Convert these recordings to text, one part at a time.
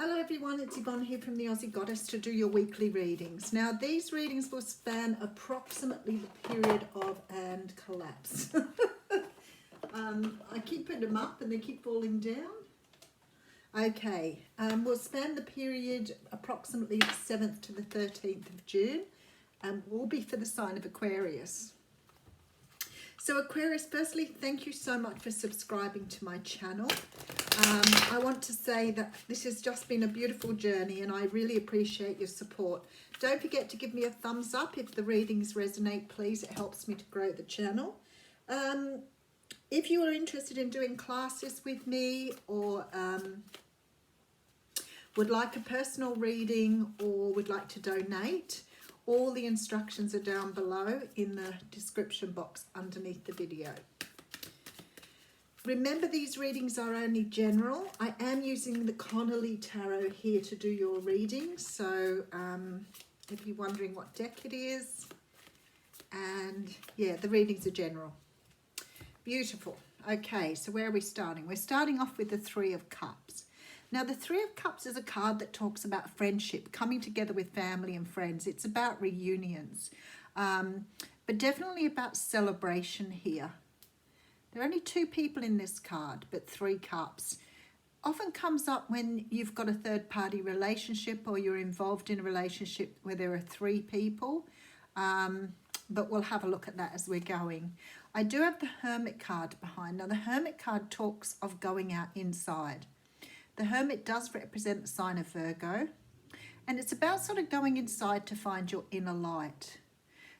Hello everyone, it's Yvonne here from the Aussie Goddess to do your weekly readings. Now these readings will span approximately the period of and collapse. I keep putting them up and they keep falling down. Okay, we'll span the period approximately the 7th to the 13th of June and will be for the sign of Aquarius. So Aquarius, firstly, thank you so much for subscribing to my channel. I want to say that this has just been a beautiful journey and I really appreciate your support. Don't forget to give me a thumbs up if the readings resonate, please. It helps me to grow the channel. If you are interested in doing classes with me or would like a personal reading or would like to donate, all the instructions are down below in the description box underneath the video. Remember, these readings are only general. I am using the Connolly Tarot here to do your readings. So if you're wondering what deck it is, and yeah, the readings are general. Beautiful. Okay, so where are we starting? We're starting off with the Three of Cups. Now, the Three of Cups is a card that talks about friendship, coming together with family and friends. It's about reunions, but definitely about celebration here. There are only two people in this card, but three cups. Often comes up when you've got a third-party relationship or you're involved in a relationship where there are three people, but we'll have a look at that as we're going. I do have the Hermit card behind. Now, the Hermit card talks of going out inside. The Hermit does represent the sign of Virgo, and it's about sort of going inside to find your inner light.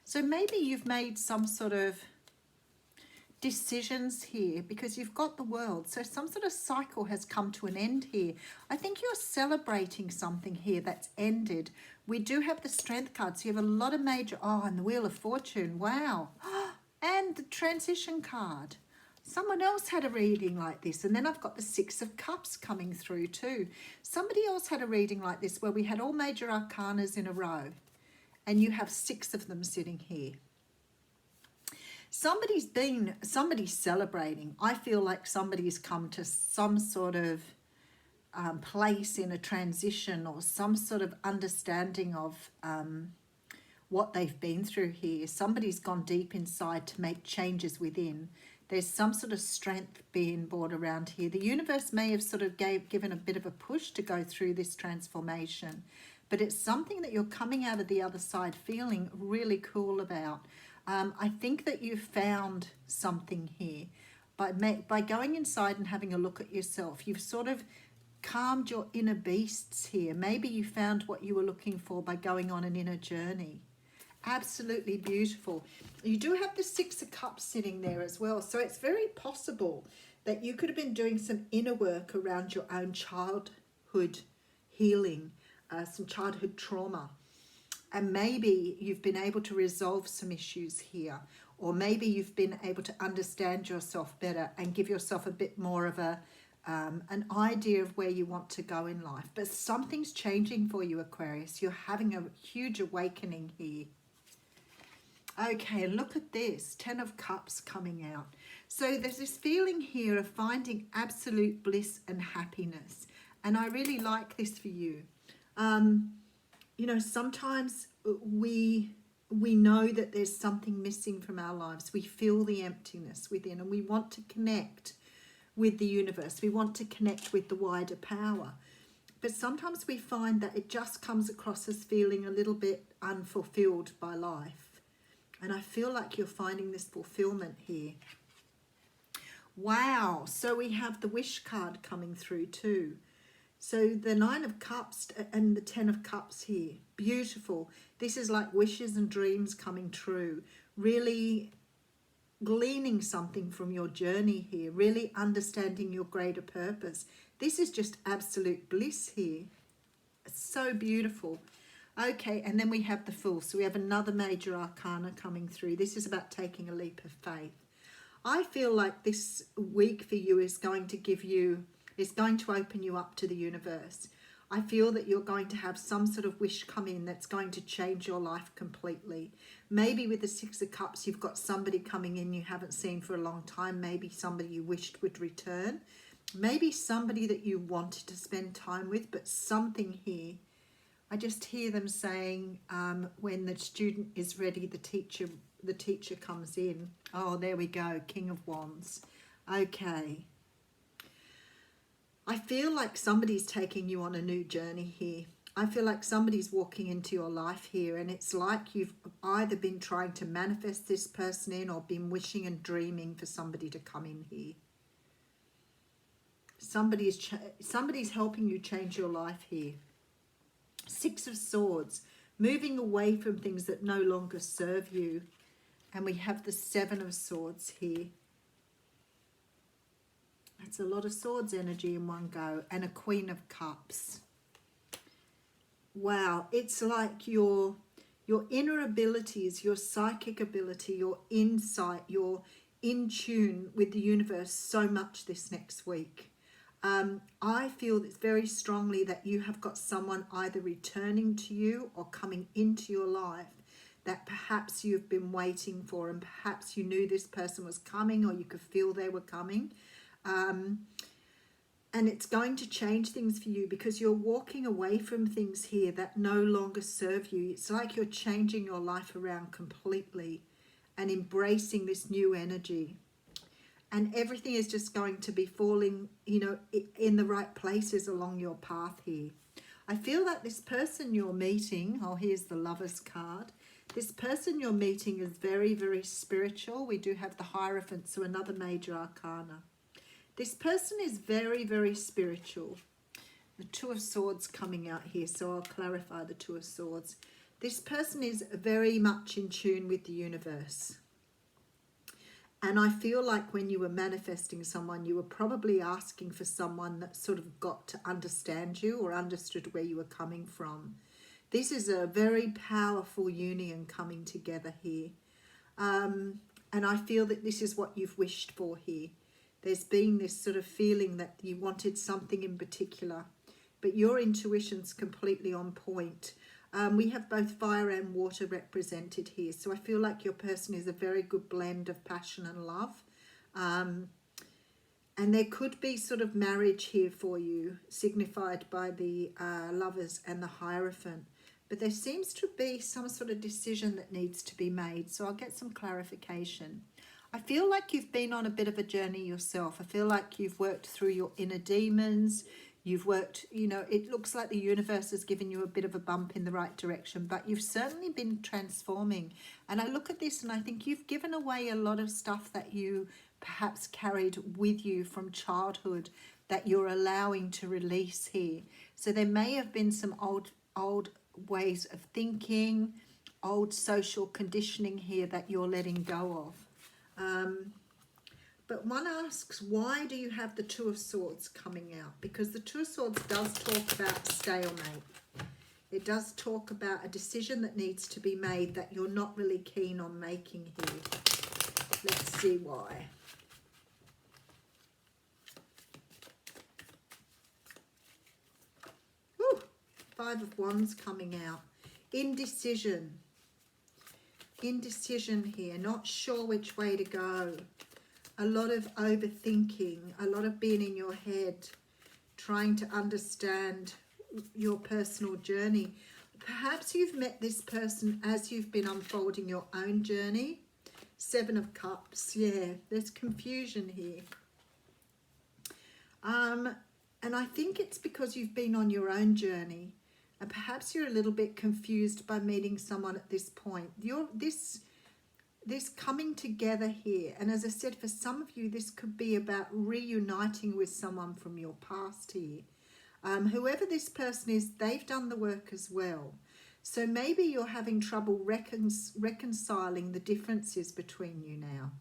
So maybe you've made some sort of decisions here because you've got the World. So some sort of cycle has come to an end here. I think you're celebrating something here that's ended. We do have the Strength card, so you have a lot of major, and the Wheel of Fortune, wow. And the Transition card. Someone else had a reading like this, and then I've got the Six of Cups coming through too. Somebody else had a reading like this where we had all major arcanas in a row, and you have six of them sitting here. Somebody's celebrating. I feel like somebody's come to some sort of place in a transition or some sort of understanding of what they've been through here. Somebody's gone deep inside to make changes within. There's some sort of strength being brought around here. The universe may have sort of given a bit of a push to go through this transformation, but it's something that you're coming out of the other side feeling really cool about. I think that you've found something here. By going inside and having a look at yourself, you've sort of calmed your inner beasts here. Maybe you found what you were looking for by going on an inner journey. Absolutely beautiful. You do have the Six of Cups sitting there as well. So it's very possible that you could have been doing some inner work around your own childhood healing, some childhood trauma. And maybe you've been able to resolve some issues here, or maybe you've been able to understand yourself better and give yourself a bit more of an idea of where you want to go in life. But something's changing for you, Aquarius. You're having a huge awakening here. Okay, look at this, 10 of Cups coming out. So there's this feeling here of finding absolute bliss and happiness. And I really like this for you. You know, sometimes we know that there's something missing from our lives. We feel the emptiness within and we want to connect with the universe. We want to connect with the wider power. But sometimes we find that it just comes across as feeling a little bit unfulfilled by life. And I feel like you're finding this fulfillment here. Wow, so we have the Wish card coming through too. So the Nine of Cups and the 10 of Cups here, beautiful. This is like wishes and dreams coming true, really gleaning something from your journey here, really understanding your greater purpose. This is just absolute bliss here. It's so beautiful. Okay, and then we have the Fool. So we have another major arcana coming through. This is about taking a leap of faith. I feel like this week for you is going to give you, is going to open you up to the universe. I feel that you're going to have some sort of wish come in that's going to change your life completely. Maybe with the Six of Cups, you've got somebody coming in you haven't seen for a long time. Maybe somebody you wished would return. Maybe somebody that you wanted to spend time with, but something here, I just hear them saying, when the student is ready, the teacher comes in. Oh, there we go, King of Wands. Okay. I feel like somebody's taking you on a new journey here. I feel like somebody's walking into your life here, and it's like you've either been trying to manifest this person in or been wishing and dreaming for somebody to come in here. Somebody's helping you change your life here. Six of Swords, moving away from things that no longer serve you. And we have the Seven of Swords here. That's a lot of swords energy in one go. And a Queen of Cups. Wow, it's like your inner abilities, your psychic ability, your insight, you're in tune with the universe so much this next week. I feel very strongly that you have got someone either returning to you or coming into your life that perhaps you've been waiting for, and perhaps you knew this person was coming, or you could feel they were coming. And it's going to change things for you because you're walking away from things here that no longer serve you. It's like you're changing your life around completely and embracing this new energy. And everything is just going to be falling, in the right places along your path here. I feel that this person you're meeting, oh, here's the Lover's card. This person you're meeting is very, very spiritual. We do have the Hierophant, so another major arcana. This person is very, very spiritual. The Two of Swords coming out here, so I'll clarify the Two of Swords. This person is very much in tune with the universe. And I feel like when you were manifesting someone, you were probably asking for someone that sort of got to understand you or understood where you were coming from. This is a very powerful union coming together here. And I feel that this is what you've wished for here. There's been this sort of feeling that you wanted something in particular, but your intuition's completely on point. We have both fire and water represented here. So I feel like your person is a very good blend of passion and love. And there could be sort of marriage here for you, signified by the Lovers and the Hierophant. But there seems to be some sort of decision that needs to be made. So I'll get some clarification. I feel like you've been on a bit of a journey yourself. I feel like you've worked through your inner demons. You've worked, it looks like the universe has given you a bit of a bump in the right direction, but you've certainly been transforming. And I look at this and I think you've given away a lot of stuff that you perhaps carried with you from childhood that you're allowing to release here. So there may have been some old ways of thinking, old social conditioning here that you're letting go of. But one asks, why do you have the Two of Swords coming out? Because the Two of Swords does talk about stalemate. It does talk about a decision that needs to be made that you're not really keen on making here. Let's see why. Woo, Five of Wands coming out. Indecision. Indecision here, not sure which way to go. A lot of overthinking, a lot of being in your head, trying to understand your personal journey. Perhaps you've met this person as you've been unfolding your own journey. Seven of Cups, yeah, there's confusion here. And I think it's because you've been on your own journey. And perhaps you're a little bit confused by meeting someone at this point. This coming together here, and as I said, for some of you, this could be about reuniting with someone from your past here. Whoever this person is, they've done the work as well. So maybe you're having trouble reconciling the differences between you now.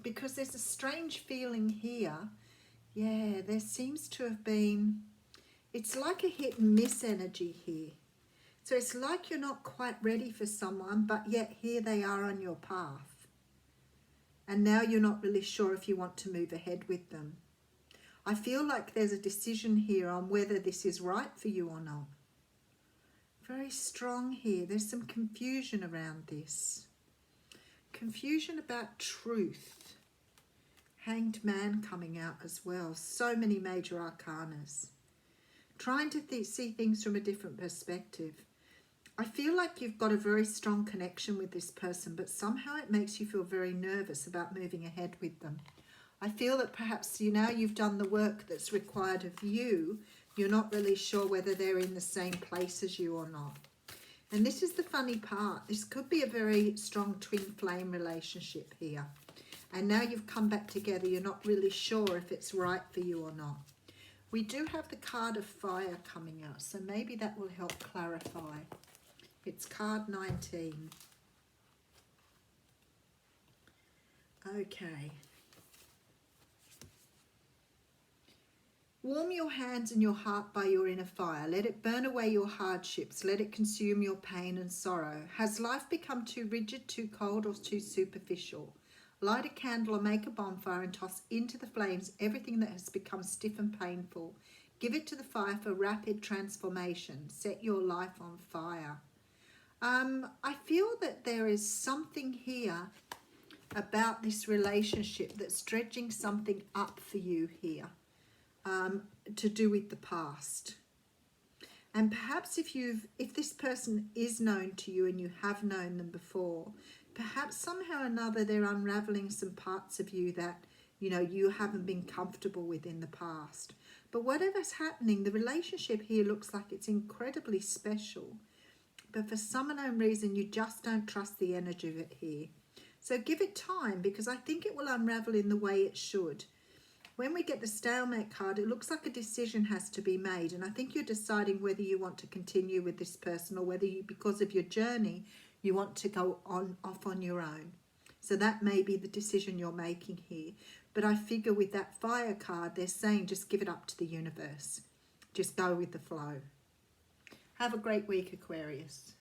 Because there's a strange feeling here. Yeah, there seems to have been, it's like a hit and miss energy here. So it's like you're not quite ready for someone, but yet here they are on your path. And now you're not really sure if you want to move ahead with them. I feel like there's a decision here on whether this is right for you or not. Very strong here. There's some confusion around this. Confusion about truth. Hanged Man coming out as well. So many major arcanas. Trying to see things from a different perspective. I feel like you've got a very strong connection with this person, but somehow it makes you feel very nervous about moving ahead with them. I feel that perhaps now you've done the work that's required of you, you're not really sure whether they're in the same place as you or not. And this is the funny part. This could be a very strong twin flame relationship here. And now you've come back together, you're not really sure if it's right for you or not. We do have the card of fire coming out, so maybe that will help clarify. It's card 19. Okay. Warm your hands and your heart by your inner fire. Let it burn away your hardships. Let it consume your pain and sorrow. Has life become too rigid, too cold, or too superficial? Light a candle or make a bonfire and toss into the flames everything that has become stiff and painful. Give it to the fire for rapid transformation. Set your life on fire. I feel that there is something here about this relationship that's dredging something up for you here, to do with the past. And perhaps if this person is known to you and you have known them before, perhaps somehow or another they're unraveling some parts of you that, you know, you haven't been comfortable with in the past. But whatever's happening, the relationship here looks like it's incredibly special. But for some unknown reason, you just don't trust the energy of it here. So give it time, because I think it will unravel in the way it should. When we get the stalemate card, it looks like a decision has to be made. And I think you're deciding whether you want to continue with this person or whether you, because of your journey, you want to go off on your own. So that may be the decision you're making here. But I figure with that fire card, they're saying just give it up to the universe. Just go with the flow. Have a great week, Aquarius.